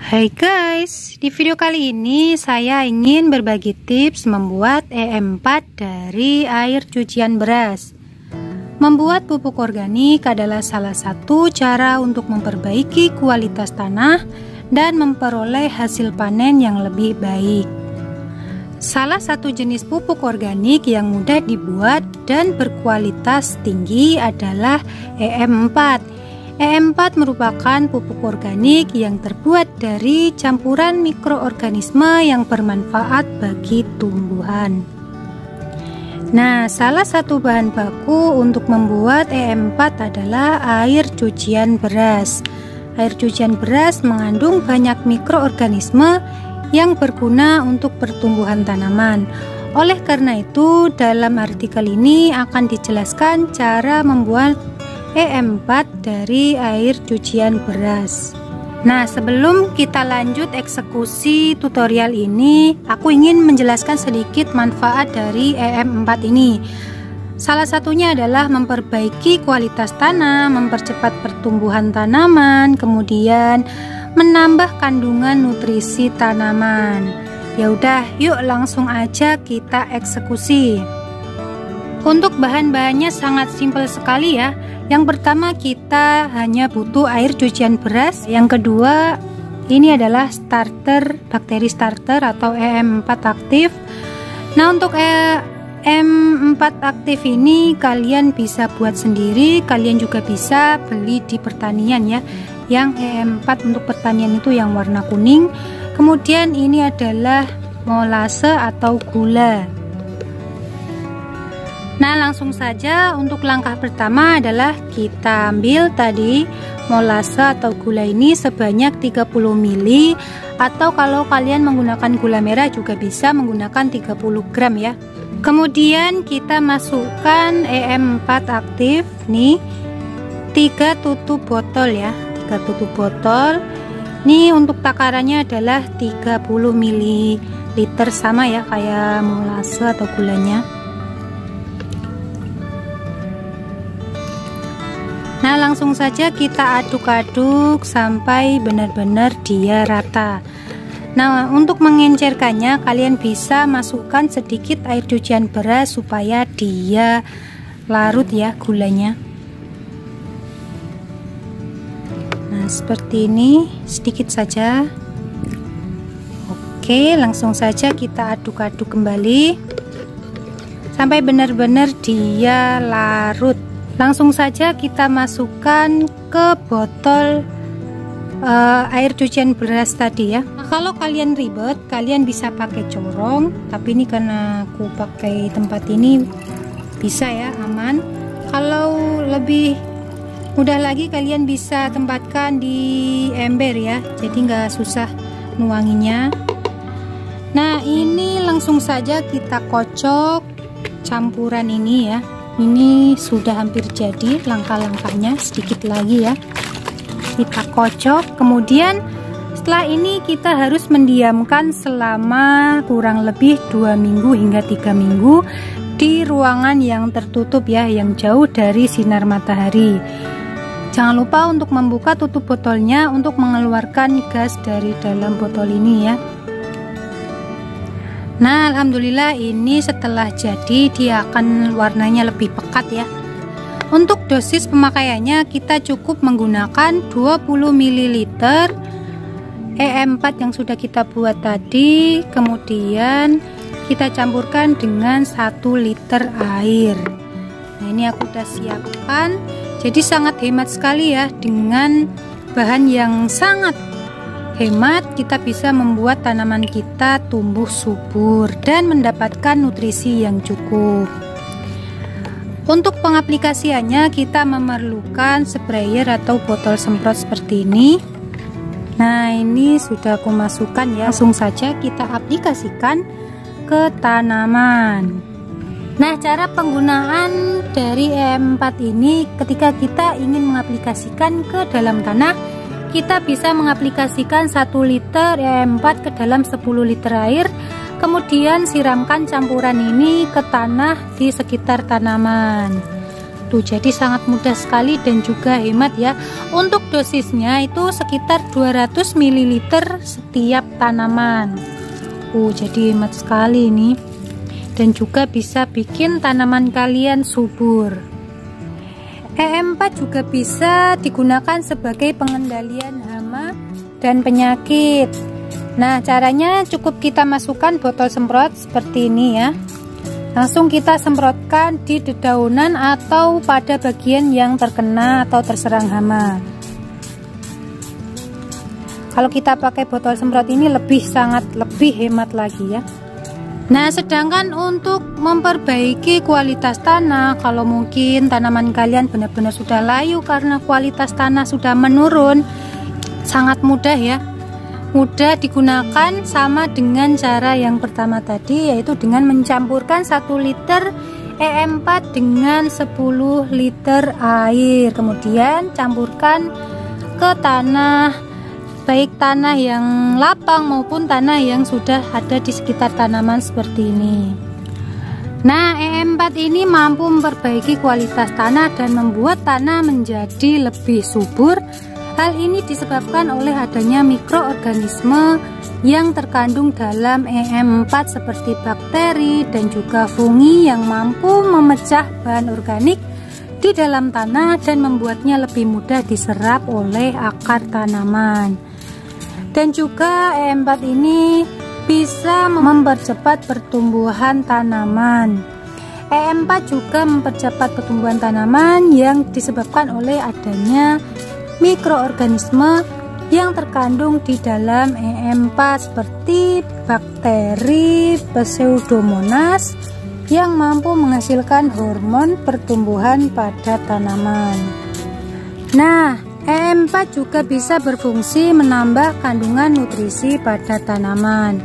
Hai guys, di video kali ini saya ingin berbagi tips membuat EM4 dari air cucian beras. Membuat pupuk organik adalah salah satu cara untuk memperbaiki kualitas tanah dan memperoleh hasil panen yang lebih baik. Salah satu jenis pupuk organik yang mudah dibuat dan berkualitas tinggi adalah EM4. EM4 merupakan pupuk organik yang terbuat dari campuran mikroorganisme yang bermanfaat bagi tumbuhan. Nah, salah satu bahan baku untuk membuat EM4 adalah air cucian beras. Air cucian beras mengandung banyak mikroorganisme yang berguna untuk pertumbuhan tanaman. Oleh karena itu, dalam artikel ini akan dijelaskan cara membuat EM4 dari air cucian beras. Nah, sebelum kita lanjut eksekusi tutorial ini, aku ingin menjelaskan sedikit manfaat dari EM4 ini. Salah satunya adalah memperbaiki kualitas tanah, mempercepat pertumbuhan tanaman, kemudian menambah kandungan nutrisi tanaman. Ya udah, yuk langsung aja kita eksekusi. Untuk bahan-bahannya sangat simpel sekali ya. Yang pertama, kita hanya butuh air cucian beras. Yang kedua, ini adalah starter, bakteri starter atau EM4 aktif. Nah, untuk EM4 aktif ini kalian bisa buat sendiri, kalian juga bisa beli di pertanian ya. Yang EM4 untuk pertanian itu yang warna kuning. Kemudian ini adalah molase atau gula. Nah, langsung saja untuk langkah pertama adalah kita ambil tadi molase atau gula ini sebanyak 30 ml, atau kalau kalian menggunakan gula merah juga bisa menggunakan 30 gram ya. Kemudian kita masukkan EM4 aktif nih 3 tutup botol ya, 3 tutup botol. Ini untuk takarannya adalah 30 ml sama ya kayak molase atau gulanya. Nah, langsung saja kita aduk-aduk sampai benar-benar dia rata. Nah, untuk mengencerkannya kalian bisa masukkan sedikit air cucian beras supaya dia larut ya gulanya. Nah, seperti ini, sedikit saja. Oke, langsung saja kita aduk-aduk kembali sampai benar-benar dia larut. Langsung saja kita masukkan ke botol air cucian beras tadi ya. Nah, kalau kalian ribet, kalian bisa pakai corong, tapi ini karena aku pakai tempat ini bisa ya, aman. Kalau lebih mudah lagi, kalian bisa tempatkan di ember ya, jadi nggak susah nuanginya. Nah, ini langsung saja kita kocok campuran ini ya. Ini sudah hampir jadi, langkah-langkahnya sedikit lagi ya. Kita kocok, kemudian setelah ini kita harus mendiamkan selama kurang lebih 2 minggu hingga 3 minggu di ruangan yang tertutup ya, yang jauh dari sinar matahari. Jangan lupa untuk membuka tutup botolnya untuk mengeluarkan gas dari dalam botol ini ya. Nah, alhamdulillah ini setelah jadi dia akan warnanya lebih pekat ya. Untuk dosis pemakaiannya kita cukup menggunakan 20 ml EM4 yang sudah kita buat tadi, kemudian kita campurkan dengan 1 liter air. Nah, ini aku udah siapkan, jadi sangat hemat sekali ya. Dengan bahan yang sangat hemat, kita bisa membuat tanaman kita tumbuh subur dan mendapatkan nutrisi yang cukup. Untuk pengaplikasiannya kita memerlukan sprayer atau botol semprot seperti ini. Nah, ini sudah aku masukkan ya. Langsung saja kita aplikasikan ke tanaman. Nah, cara penggunaan dari EM4 ini ketika kita ingin mengaplikasikan ke dalam tanah, kita bisa mengaplikasikan 1 liter EM4 ke dalam 10 liter air, kemudian siramkan campuran ini ke tanah di sekitar tanaman. Tuh, jadi sangat mudah sekali dan juga hemat ya. Untuk dosisnya itu sekitar 200 ml setiap tanaman. Jadi hemat sekali ini. Dan juga bisa bikin tanaman kalian subur. EM4 juga bisa digunakan sebagai pengendalian hama dan penyakit. Nah, caranya cukup kita masukkan botol semprot seperti ini ya. Langsung kita semprotkan di dedaunan atau pada bagian yang terkena atau terserang hama. Kalau kita pakai botol semprot ini sangat lebih hemat lagi ya. Nah, sedangkan untuk memperbaiki kualitas tanah, kalau mungkin tanaman kalian benar-benar sudah layu karena kualitas tanah sudah menurun, sangat mudah ya. Mudah digunakan sama dengan cara yang pertama tadi, yaitu dengan mencampurkan 1 liter EM4 dengan 10 liter air. Kemudian campurkan ke tanah, baik tanah yang lapang maupun tanah yang sudah ada di sekitar tanaman seperti ini. Nah, EM4 ini mampu memperbaiki kualitas tanah dan membuat tanah menjadi lebih subur. Hal ini disebabkan oleh adanya mikroorganisme yang terkandung dalam EM4 seperti bakteri dan juga fungi yang mampu memecah bahan organik di dalam tanah dan membuatnya lebih mudah diserap oleh akar tanaman. Dan juga EM4 ini bisa mempercepat pertumbuhan tanaman. EM4 juga mempercepat pertumbuhan tanaman yang disebabkan oleh adanya mikroorganisme yang terkandung di dalam EM4 seperti bakteri Pseudomonas yang mampu menghasilkan hormon pertumbuhan pada tanaman. Nah, EM4 juga bisa berfungsi menambah kandungan nutrisi pada tanaman.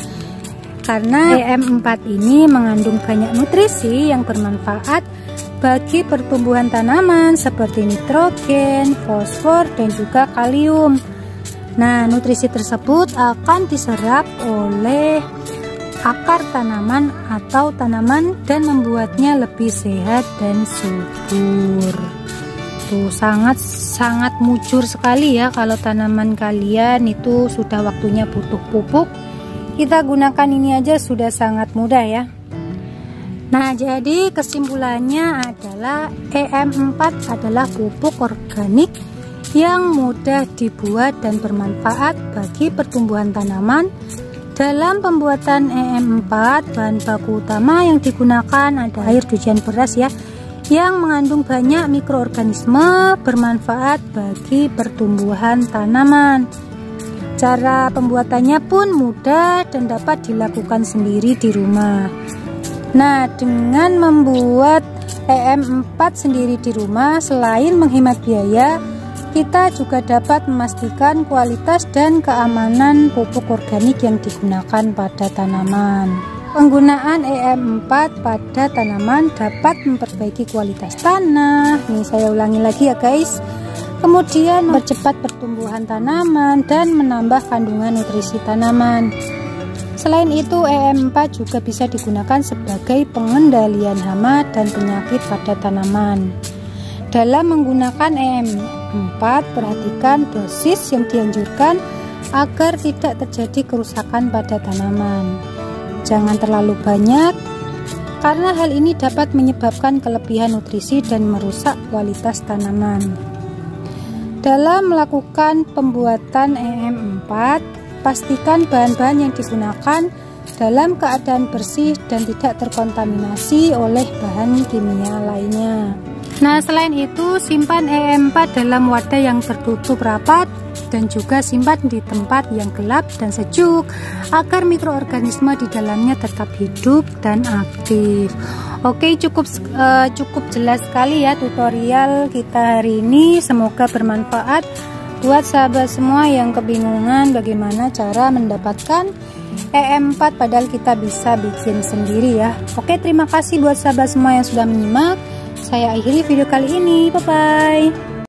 Karena EM4 ini mengandung banyak nutrisi yang bermanfaat bagi pertumbuhan tanaman seperti nitrogen, fosfor, dan juga kalium. Nah, nutrisi tersebut akan diserap oleh akar tanaman atau tanaman dan membuatnya lebih sehat dan subur. Tuh, sangat mujur sekali ya kalau tanaman kalian itu sudah waktunya butuh pupuk. Kita gunakan ini aja sudah sangat mudah ya. Nah, jadi kesimpulannya adalah EM4 adalah pupuk organik yang mudah dibuat dan bermanfaat bagi pertumbuhan tanaman. Dalam pembuatan EM4, bahan baku utama yang digunakan ada air cucian beras ya, yang mengandung banyak mikroorganisme bermanfaat bagi pertumbuhan tanaman. Cara pembuatannya pun mudah dan dapat dilakukan sendiri di rumah. Nah, dengan membuat EM4 sendiri di rumah, selain menghemat biaya, kita juga dapat memastikan kualitas dan keamanan pupuk organik yang digunakan pada tanaman. Penggunaan EM4 pada tanaman dapat memperbaiki kualitas tanah. Nih, saya ulangi lagi ya guys. Kemudian mempercepat pertumbuhan tanaman dan menambah kandungan nutrisi tanaman. Selain itu, EM4 juga bisa digunakan sebagai pengendalian hama dan penyakit pada tanaman. Dalam menggunakan EM4, perhatikan dosis yang dianjurkan agar tidak terjadi kerusakan pada tanaman. Jangan terlalu banyak, karena hal ini dapat menyebabkan kelebihan nutrisi dan merusak kualitas tanaman. Dalam melakukan pembuatan EM4, pastikan bahan-bahan yang digunakan dalam keadaan bersih dan tidak terkontaminasi oleh bahan kimia lainnya. Nah, selain itu, simpan EM4 dalam wadah yang tertutup rapat dan juga simpan di tempat yang gelap dan sejuk agar mikroorganisme di dalamnya tetap hidup dan aktif. Oke, cukup jelas sekali ya tutorial kita hari ini. Semoga bermanfaat buat sahabat semua yang kebingungan bagaimana cara mendapatkan EM4 padahal kita bisa bikin sendiri ya. Oke, terima kasih buat sahabat semua yang sudah menyimak. Saya akhiri video kali ini. Bye bye.